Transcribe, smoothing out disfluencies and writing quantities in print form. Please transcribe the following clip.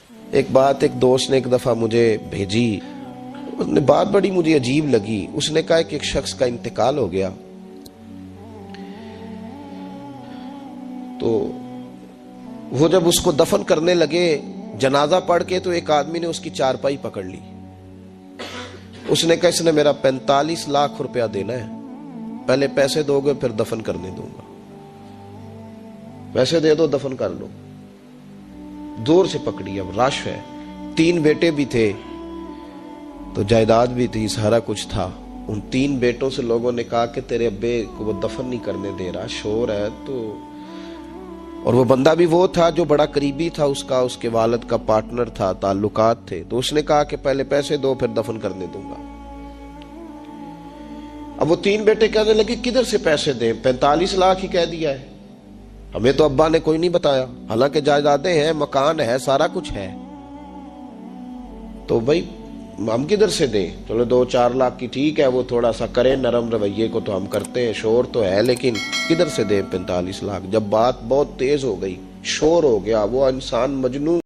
ایک بات ایک دوست نے ایک دفعہ مجھے بھیجی، اس نے بات بڑی مجھے عجیب لگی۔ اس نے کہا کہ ایک شخص کا انتقال ہو گیا، تو وہ جب اس کو دفن کرنے لگے جنازہ پڑھ کے، تو ایک آدمی نے اس کی چارپائی پکڑ لی۔ اس نے کہا اس نے میرا 45 لاکھ روپیہ دینا ہے، پہلے پیسے دو گے پھر دفن کرنے دوں گا، پیسے دے دو دفن کر لو۔ زور سے پکڑی، اب رش ہے، 3 بیٹے بھی تھے تو جائیداد بھی تھی، سارا کچھ تھا۔ ان 3 بیٹوں سے لوگوں نے کہا کہ تیرے ابے کو وہ دفن نہیں کرنے دے رہا، شور ہے تو۔ اور وہ بندہ بھی وہ تھا جو بڑا قریبی تھا اس کا، اس کے والد کا پارٹنر تھا، تعلقات تھے، تو اس نے کہا کہ پہلے پیسے دو پھر دفن کرنے دوں گا۔ اب وہ 3 بیٹے کہنے لگے کدھر سے پیسے دیں، 45 لاکھ ہی کہہ دیا ہے، ہمیں تو ابا نے کوئی نہیں بتایا، حالانکہ جائیدادیں ہیں، مکان ہے، سارا کچھ ہے، تو بھائی ہم کدھر سے دیں؟ چلو 2-4 لاکھ کی ٹھیک ہے، وہ تھوڑا سا کرے نرم رویے کو تو ہم کرتے ہیں، شور تو ہے، لیکن کدھر سے دیں 45 لاکھ؟ جب بات بہت تیز ہو گئی، شور ہو گیا، وہ انسان مجنون